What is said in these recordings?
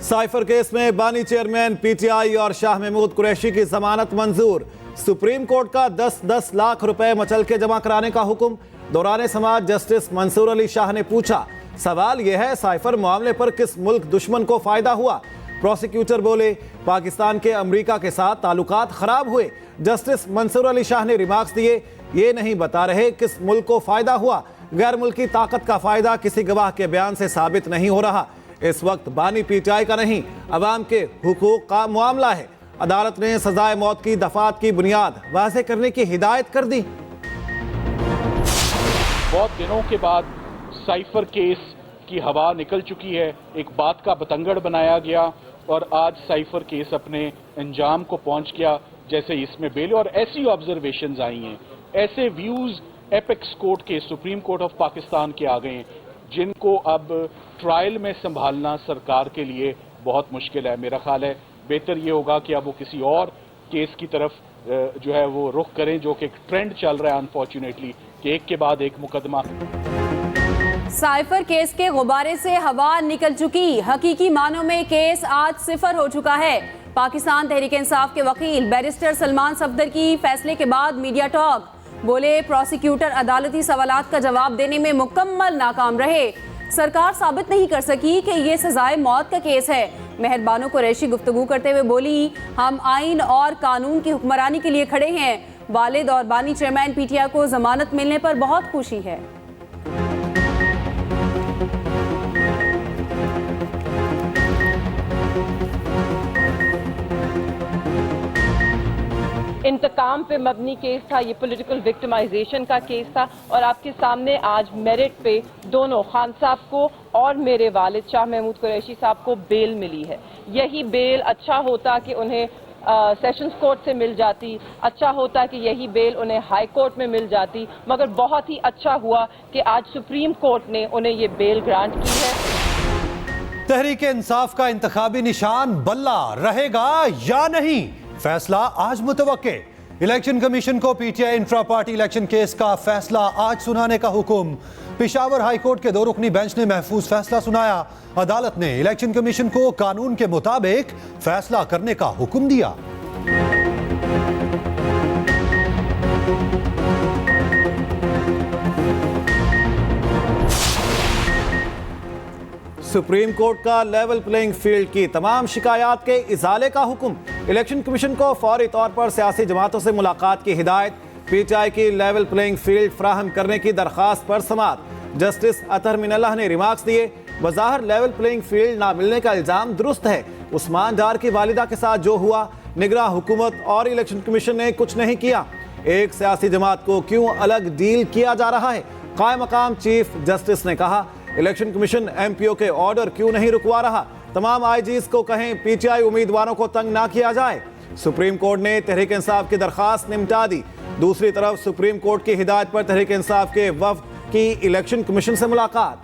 Cipher case में बानी chairman PTI और शाह महमूद कुरैशी की जमानत मंजूर। सुप्रीम कोर्ट का 10-10 लाख रुपए मचल के जमा कराने का हुक्म। दौरान समाअत जस्टिस मंसूर अली शाह ने पूछा, सवाल यह है साइफर मामले पर किस मुल्क दुश्मन को फायदा हुआ? प्रोसिक्यूटर बोले, पाकिस्तान के अमेरिका के साथ ताल्लुकात खराब हुए। जस्टिस मंसूर अली शाह ने रिमार्क्स दिए, ये नहीं बता रहे किस मुल्क को फायदा हुआ। गैर मुल्की ताकत का फायदा किसी गवाह के बयान से साबित नहीं हो रहा। इस वक्त बानी पीटीआई का नहीं, अवाम के हुकूक का मामला है। अदालत ने सजाए मौत की दफात की बुनियाद वाज़ेह करने की हिदायत कर दी। बहुत दिनों के बाद साइफर केस की हवा निकल चुकी है, एक बात का बतंगड़ बनाया गया और आज साइफर केस अपने अंजाम को पहुंच गया। जैसे इसमें बेल और ऐसी ऑब्जर्वेशंस आई हैं, ऐसे व्यूज एपेक्स कोर्ट के, सुप्रीम कोर्ट ऑफ पाकिस्तान के आ गए हैं, जिनको अब ट्रायल में संभालना सरकार के लिए बहुत मुश्किल है। मेरा ख्याल है बेहतर ये होगा कि अब वो किसी और केस की तरफ जो है वो रुख करें, जो कि एक ट्रेंड चल रहा है अनफॉर्चुनेटली कि एक के बाद एक मुकदमा। साइफर केस के गुब्बारे से हवा निकल चुकी। हकीकी मानों में केस आज सिफर हो चुका है। पाकिस्तान तहरीक इंसाफ के वकील बैरिस्टर सलमान सफदर की फैसले के बाद मीडिया टॉक। बोले, प्रोसिक्यूटर अदालती सवालात का जवाब देने में मुकम्मल नाकाम रहे। सरकार साबित नहीं कर सकी कि ये सजाए मौत का केस है। मेहरबानो कुरैशी गुफ्तगू करते हुए बोली, हम आइन और कानून की हुक्मरानी के लिए खड़े हैं। वालिद और बानी चेयरमैन पीटीआई को जमानत मिलने पर बहुत खुशी है। इंतकाम पे मबनी केस था, ये पॉलिटिकल विक्टिमाइजेशन का केस था और आपके सामने आज मेरिट पे दोनों खान साहब को और मेरे वालिद शाह महमूद कुरैशी साहब को बेल मिली है। यही बेल अच्छा होता कि उन्हें सेशंस कोर्ट से मिल जाती, अच्छा होता कि यही बेल उन्हें हाई कोर्ट में मिल जाती, मगर बहुत ही अच्छा हुआ कि आज सुप्रीम कोर्ट ने उन्हें ये बेल ग्रांट की है। तहरीक इंसाफ का इंतखाबी निशान बल्ला रहेगा या नहीं, फैसला आज मुतवक्के। इलेक्शन कमीशन को PTI intra party election case का फैसला आज सुनाने का हुक्म। पेशावर हाई कोर्ट के 2 रुकनी बेंच ने महफूज फैसला सुनाया। अदालत ने इलेक्शन कमीशन को कानून के मुताबिक फैसला करने का हुक्म दिया। सुप्रीम कोर्ट का लेवल प्लेइंग फील्ड की तमाम शिकायत के इजाले का हुक्म। इलेक्शन कमीशन को फौरी तौर पर सियासी जमातों से मुलाकात की हिदायत। पीटीआई की लेवल प्लेइंग फील्ड फराहम करने की दरख्वास्त पर समाअत। जस्टिस अतहर मिनल्लाह ने रिमार्क्स दिए, वज़ाहर लेवल प्लेइंग फील्ड ना मिलने का इल्ज़ाम दुरुस्त है। उस्मान डार की वालिदा के साथ जो हुआ, निगरां हुकूमत और इलेक्शन कमीशन ने कुछ नहीं किया। एक सियासी जमात को क्यों अलग डील किया जा रहा है? कायम मकाम चीफ जस्टिस ने कहा, इलेक्शन कमीशन एमपीओ के ऑर्डर क्यों नहीं रुकवा रहा? तमाम आईजीज को कहें पीटीआई उम्मीदवारों को तंग ना किया जाए। सुप्रीम कोर्ट ने तहरीक इंसाफ की दरखास्त निपटा दी। दूसरी तरफ सुप्रीम कोर्ट की हिदायत पर तहरीक इंसाफ के वफ्द की इलेक्शन कमीशन से मुलाकात।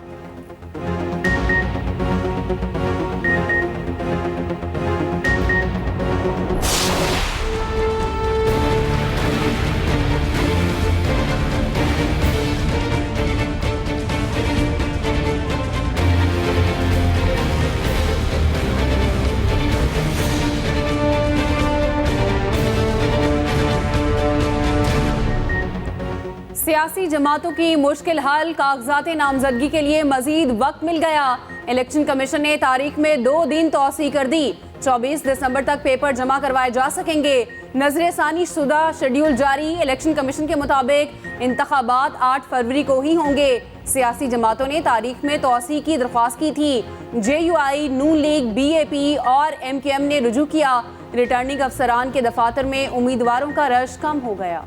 सियासी जमातों की मुश्किल हल, कागजात नामजदगी के लिए मजीद वक्त मिल गया। इलेक्शन कमीशन ने तारीख में 2 दिन तौसी कर दी। 24 दिसंबर तक पेपर जमा करवाए जा सकेंगे। नजरसानी शुदा शेड्यूल जारी। इलेक्शन कमीशन के मुताबिक इंतखाबात 8 फरवरी को ही होंगे। सियासी जमातों ने तारीख में तौसी की दरख्वास्त की थी। JUI, नून लीग, BAP और MKM ने रुजू किया। रिटर्निंग अफसरान के दफातर में उम्मीदवारों का रश कम हो गया।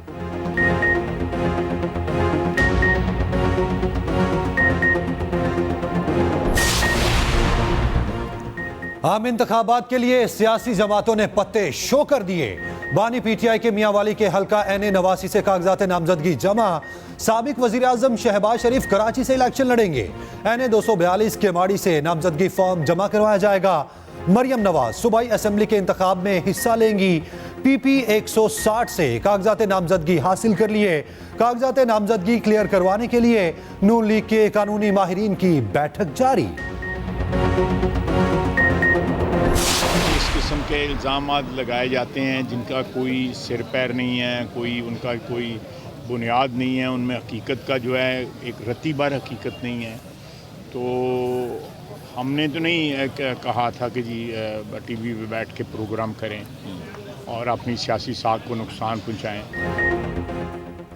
आम इंतखाबात के लिए सियासी जमातों ने पत्ते शो कर दिए। बानी पीटीआई के मियांवाली के हल्का NA 89 से कागजात नामजदगी जमा। साबिक वजीर आजम शहबाज शरीफ कराची से इलेक्शन लड़ेंगे। NA 242 केमाड़ी से नामजदगी फॉर्म जमा करवाया जाएगा। मरियम नवाज सूबाई असेंबली के इंतखाब में हिस्सा लेंगी। PP 160 से कागजात नामजदगी हासिल कर लिए। कागजात नामजदगी क्लियर करवाने के लिए नून लीग के कानूनी माहिरीन की बैठक जारी। किस्म के इल्ज़ाम लगाए जाते हैं जिनका कोई सिर पैर नहीं है, उनका कोई बुनियाद नहीं है, उनमें हकीकत का जो है एक रत्ती भर हकीकत नहीं है। तो हमने तो नहीं कहा था कि जी टीवी पे बैठ के प्रोग्राम करें और अपनी सियासी साख को नुकसान पहुँचाएँ।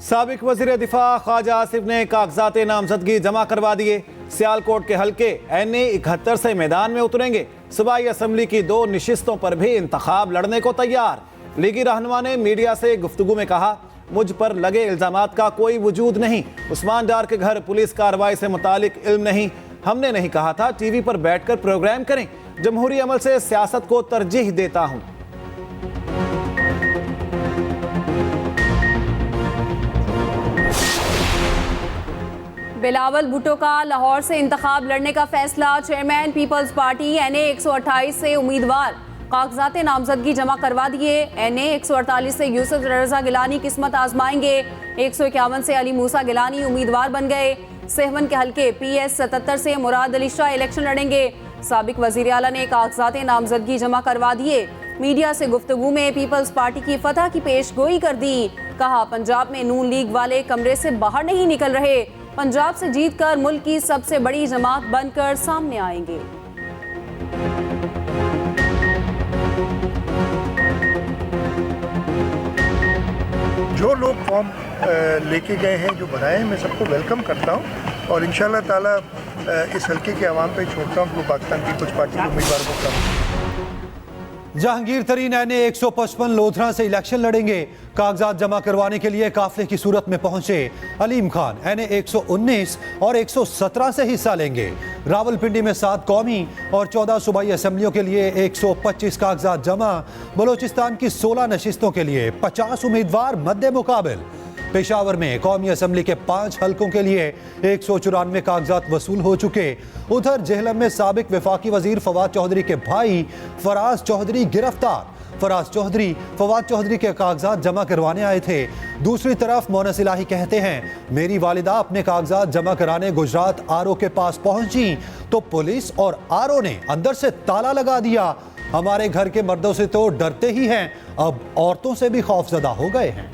साबिक वज़ीर दिफा ख्वाजा आसिफ ने कागजात नामजदगी जमा करवा दिए। सियालकोट के हल्के NA 71 से मैदान में उतरेंगे। सूबाई असम्बली की 2 नशिस्तों पर भी इंतखाब लड़ने को तैयार। लीगी रहनुमा ने मीडिया से गुफ्तगू में कहा, मुझ पर लगे इल्जामात का कोई वजूद नहीं। उस्मान डार के घर पुलिस कार्रवाई से मुतालिक इल्म नहीं। हमने नहीं कहा था टीवी पर बैठकर प्रोग्राम करें। जमहूरी अमल से सियासत को तरजीह देता हूं। बिलावल भुट्टो का लाहौर से इंतखाब लड़ने का फैसला। चेयरमैन पीपल्स पार्टी NA 128 से उम्मीदवार कागजात नामजदगी जमा करवा दिए। NA 148 से यूसुफ रजा गिलानी किस्मत आजमाएंगे। 151 से अली मूसा गिलानी उम्मीदवार बन गए। सेहवन के हल्के PS 77 से मुराद अली शाह इलेक्शन लड़ेंगे। साबिक वजीर आला ने कागजात नामजदगी जमा करवा दिए। मीडिया से गुफ्तगू में पीपल्स पार्टी की फतह की पेशगोई कर दी। कहा, पंजाब में नून लीग वाले कमरे से बाहर नहीं निकल रहे। पंजाब से जीतकर मुल्क की सबसे बड़ी जमात बनकर सामने आएंगे। जो लोग फॉर्म लेके गए हैं, जो बनाए हैं, मैं सबको वेलकम करता हूं और इंशाल्लाह ताला इस हल्के के अवाम पे छोड़ता हूं कि पाकिस्तान पीपल्स पार्टी के उम्मीदवार को कम। जहांगीर तरीन NA 155 लोधरा से इलेक्शन लड़ेंगे। कागजात जमा करवाने के लिए काफिले की सूरत में पहुंचे अलीम खान NA 119 और 117 से हिस्सा लेंगे। रावलपिंडी में 7 कौमी और 14 सूबाई असम्बलियों के लिए 125 कागजात जमा। बलोचिस्तान की 16 नशिस्तों के लिए 50 उम्मीदवार मद्दे मुकाबिल। पेशावर में कौमी असम्बली के 5 हलकों के लिए 194 कागजात वसूल हो चुके। उधर जेहलम में साबिक वफाकी वजीर फवाद चौधरी के भाई फराज चौधरी गिरफ्तार। फराज चौधरी फवाद चौधरी के कागजात जमा करवाने आए थे। दूसरी तरफ मोनस इलाही कहते हैं, मेरी वालिदा अपने कागजात जमा कराने गुजरात RO के पास पहुंची तो पुलिस और RO ने अंदर से ताला लगा दिया। हमारे घर के मर्दों से तो डरते ही हैं, अब औरतों से भी खौफजदा हो गए हैं।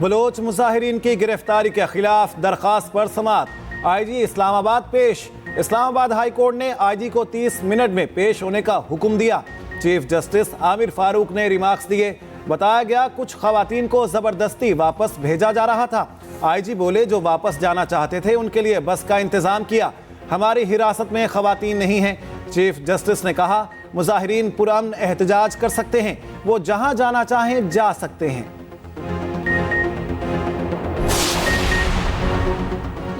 बलोच मुजाहिरीन की गिरफ्तारी के खिलाफ दरखास्त पर समाअत। IG इस्लामाबाद पेश। इस्लामाबाद हाई कोर्ट ने IG को 30 मिनट में पेश होने का हुक्म दिया। चीफ जस्टिस आमिर फारूक ने रिमार्क्स दिए। बताया गया, कुछ खवातीन को जबरदस्ती वापस भेजा जा रहा था। IG बोले, जो वापस जाना चाहते थे उनके लिए बस का इंतजाम किया। हमारी हिरासत में खवातीन नहीं हैं। चीफ जस्टिस ने कहा, मुजाहिरीन पुरअमन एहतजाज कर सकते हैं, वो जहां जाना चाहें जा सकते हैं।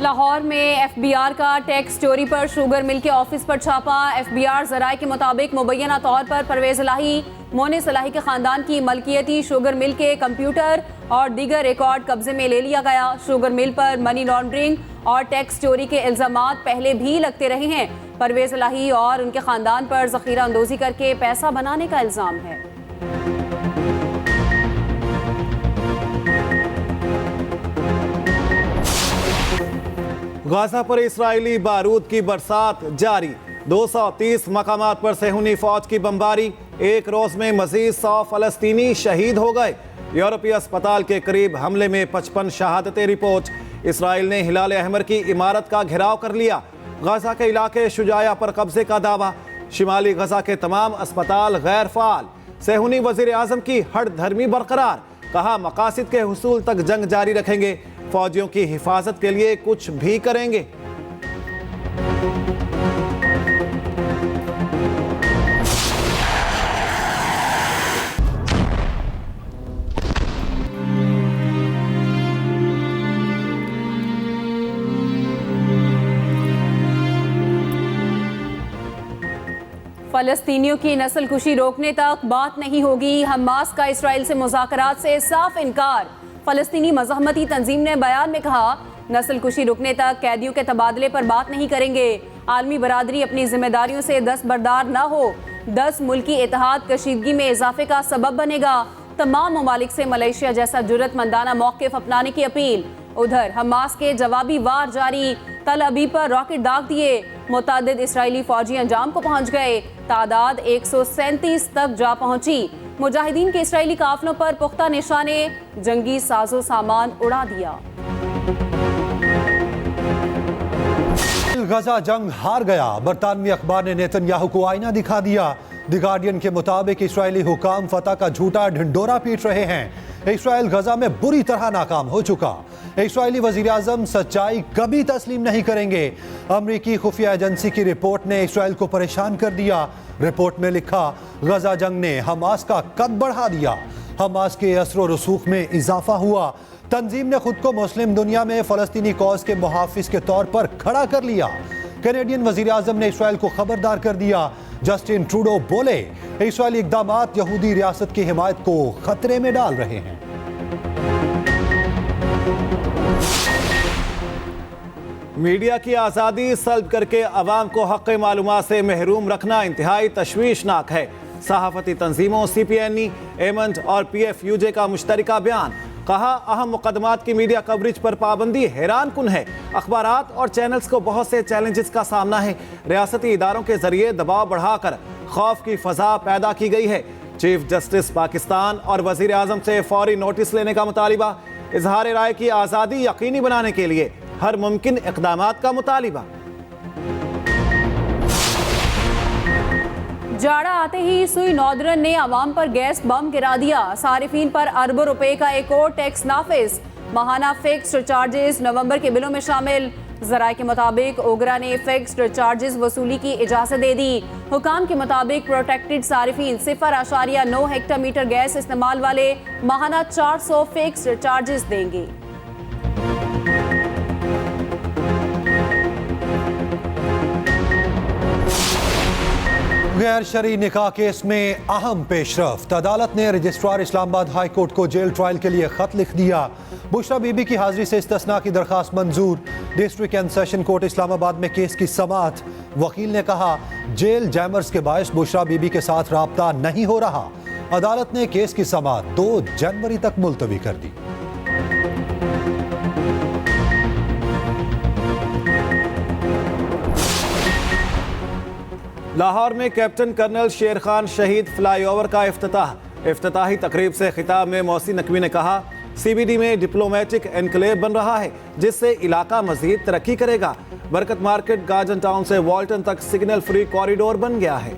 लाहौर में FBR का टैक्स चोरी पर शुगर मिल के ऑफिस पर छापा। FBR जराये के मुताबिक मुबैना तौर पर परवेज इलाही, मोनिस इलाही के खानदान की मलकियती शुगर मिल के कंप्यूटर और दीगर रिकॉर्ड कब्जे में ले लिया गया। शुगर मिल पर मनी लॉन्ड्रिंग और टैक्स चोरी के इल्जामात पहले भी लगते रहे हैं। परवेज इलाही और उनके खानदान पर जखीरा अंदोजी करके पैसा बनाने का इल्जाम है। गाजा पर इस्राएली बारूद की बरसात जारी। 230 मकामात पर सेहूनी फौज की बमबारी। एक रोज में मजीद 100 फलस्तीनी शहीद हो गए। यूरोपीय अस्पताल के करीब हमले में 55 शहादतें रिपोर्ट। इसराइल ने हिलाल अहमर की इमारत का घेराव कर लिया। गाजा के इलाके शुजाया पर कब्जे का दावा। शिमाली गजा के तमाम अस्पताल गैर फाल। सेहूनी वजीर आजम की हट धर्मी बरकरार। कहा, मकासिद के हुसूल तक जंग जारी रखेंगे, फौजियों की हिफाजत के लिए कुछ भी करेंगे। फलस्तीनियों की नस्लकुशी रोकने तक बात नहीं होगी। हमास का इसराइल से मुज़ाकरात से साफ इनकार। फलस्तीनी मज़हमती तंजीम ने बयान में कहा, नस्लकुशी रुकने तक कैदियों के तबादले पर बात नहीं करेंगे। आलमी बरादरी अपनी जिम्मेदारियों से दस्तबरदार न हो। 10 मुल्की इत्तेहाद कशीदगी में इजाफे का सबब बनेगा। तमाम ममालिक से मलेशिया जैसा जुर्रतमंदाना मौक़िफ़ अपनाने की अपील। उधर हमास के जवाबी वार जारी। तल अबीब पर रॉकेट दाग दिए। मुतअद्दिद इस्राएली फौजी अंजाम को पहुंच गए। तादाद 137 तक जा पहुंची। मुजाहिदीन के इस्राएली काफिलों पर पुख्ता निशाने, जंगी साजो सामान उड़ा दिया। गजा जंग हार गया। बरतानवी अखबार ने नेतन्याहू को आईना दिखा दिया। द गार्डियन के मुताबिक इस्राएली हुकाम फतह का झूठा ढिंडोरा पीट रहे हैं। इस्राएल गजा में बुरी तरह नाकाम हो चुका। इस्राएली वजीर आजम सच्चाई कभी तस्लीम नहीं करेंगे। अमरीकी खुफिया एजेंसी की रिपोर्ट ने इस्राएल को परेशान कर दिया। रिपोर्ट में लिखा, गजा जंग ने हमास का कद बढ़ा दिया। हमास के असर रसूख में इजाफा हुआ। तंजीम ने खुद को मुस्लिम दुनिया में फलस्तीनी कौज के मुहाफिज के तौर पर खड़ा कर लिया। कैनेडियन वजीर आजम ने इस्राएल को खबरदार कर दिया। जस्टिन ट्रूडो बोले, इस्राएली इक़दामात यहूदी रियासत की हिमायत को खतरे में डाल रहे हैं। मीडिया की आज़ादी सल्ब करके अवाम को हक़ मालूमात से महरूम रखना इंतहाई तशवीशनाक है। सहाफ़ती तंजीमों CPNE, एमंट और PFUJ का मुश्तरका बयान। कहा, अहम मुकदमात की मीडिया कवरेज पर पाबंदी हैरान कुन है। अखबारात और चैनल्स को बहुत से चैलेंजेस का सामना है। रियासती इदारों के जरिए दबाव बढ़ाकर खौफ की फ़ज़ा पैदा की गई है। चीफ जस्टिस पाकिस्तान और वज़ीर आज़म से फौरी नोटिस लेने का मुतालिबा। इजहार राय की आज़ादी यकीनी बनाने के लिए हर मुमकिन इक़दामात का मुतालिबा। जाड़ा आते ही सुई नौदरन ने अवाम पर गैस बम गिरा दिया। सारिफीन पर अरबों रुपए का एक और टैक्स नाफिज। माहाना फिक्स्ड चार्जेस नवंबर के बिलों में शामिल। जराये के मुताबिक ओगरा ने फिक्स्ड चार्जेस वसूली की इजाजत दे दी। हुकाम के मुताबिक प्रोटेक्टेड सारिफीन 0.9 हेक्टोमीटर गैस इस्तेमाल वाले माहाना 400 फिक्स्ड चार्जेस देंगे। गैर शरई निकाह केस में अहम पेशरफ्त। अदालत ने रजिस्ट्रार इस्लामाबाद हाई कोर्ट को जेल ट्रायल के लिए खत लिख दिया। बुशरा बीबी की हाजिरी से इस्तिस्ना की दरखास्त मंजूर। District and session court Islamabad में केस की समाअत। वकील ने कहा, जेल जैमर्स के बायस बुशरा बीबी के साथ राब्ता नहीं हो रहा। अदालत ने केस की समाअत 2 जनवरी तक मुलतवी कर दी। लाहौर में कैप्टन कर्नल शेर खान शहीद फ्लाईओवर का इफ्तिताह। इफ्तिताही तकरीब से खिताब में मोहसिन नकवी ने कहा, CBD में डिप्लोमेटिक एनक्लेव बन रहा है जिससे इलाका मजीद तरक्की करेगा। बरकत मार्केट गार्जन टाउन से वॉल्टन तक सिग्नल फ्री कॉरिडोर बन गया है।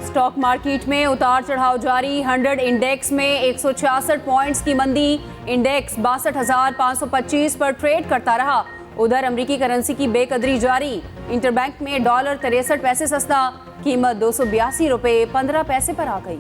स्टॉक मार्केट में उतार चढ़ाव जारी। 100 इंडेक्स में 166 पॉइंट्स की मंदी। इंडेक्स 62,525 पर ट्रेड करता रहा। उधर अमेरिकी करेंसी की बेकदरी जारी। इंटरबैंक में डॉलर 63 पैसे सस्ता, कीमत 282 रुपए 15 पैसे पर आ गई।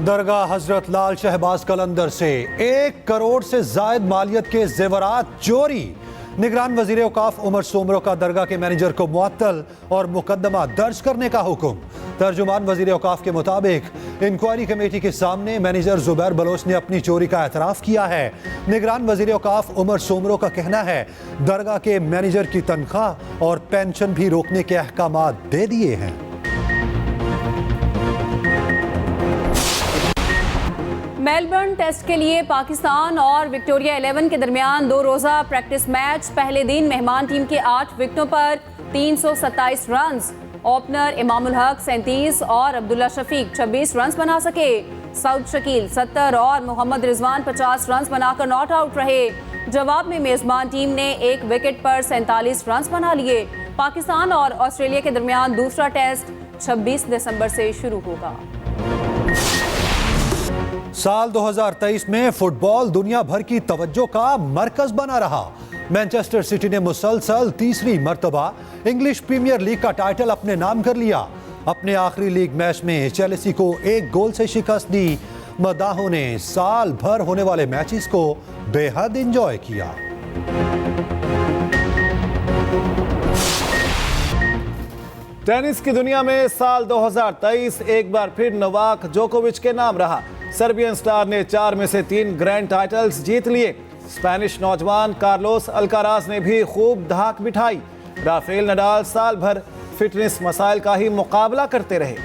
दरगाह हजरत लाल शहबाज कलंदर से 1 करोड़ से जायद मालियत के जेवरात चोरी। निगरान वजीर औकाफ उमर सोमरो का दरगाह के मैनेजर को मुअत्तल और मुकदमा दर्ज करने का हुक्म। तर्जुमान वजीर औकाफ के मुताबिक इंक्वायरी कमेटी के सामने मैनेजर जुबैर बलोच ने अपनी चोरी का एतराफ किया है। निगरान वजीर औकाफ उमर सोमरो का कहना है, दरगाह के मैनेजर की तनख्वाह और पेंशन भी रोकने के अहकामात दे दिए हैं। मेलबर्न टेस्ट के लिए पाकिस्तान और विक्टोरिया 11 के दरमियान 2 रोजा प्रैक्टिस मैच। पहले दिन मेहमान टीम के 8 विकेटों पर 327 रन्स। ओपनर इमामुल हक 37 और अब्दुल्ला शफीक 26 रन्स बना सके। सऊद शकील 70 और मोहम्मद रिजवान 50 रन्स बनाकर नॉट आउट रहे। जवाब में मेजबान टीम ने 1 विकेट पर 47 रन्स बना लिए। पाकिस्तान और ऑस्ट्रेलिया के दरमियान दूसरा टेस्ट 26 दिसंबर से शुरू होगा। साल 2023 में फुटबॉल दुनिया भर की तवज्जो का मरकज बना रहा। मैनचेस्टर सिटी ने मुसलसल तीसरी मर्तबा इंग्लिश प्रीमियर लीग का टाइटल अपने नाम कर लिया। अपने आखिरी लीग मैच में चेल्सी को 1 गोल से शिकस्त दी। मदाहों ने साल भर होने वाले मैचेस को बेहद एंजॉय किया। टेनिस की दुनिया में साल 2023 एक बार फिर नोवाक जोकोविच के नाम रहा। सर्बियन स्टार ने 4 में से 3 ग्रैंड टाइटल्स जीत लिए। स्पेनिश नौजवान कार्लोस अल्काराज ने भी खूब धाक बिठाई। राफेल नडाल साल भर फिटनेस मसाइल का ही मुकाबला करते रहे।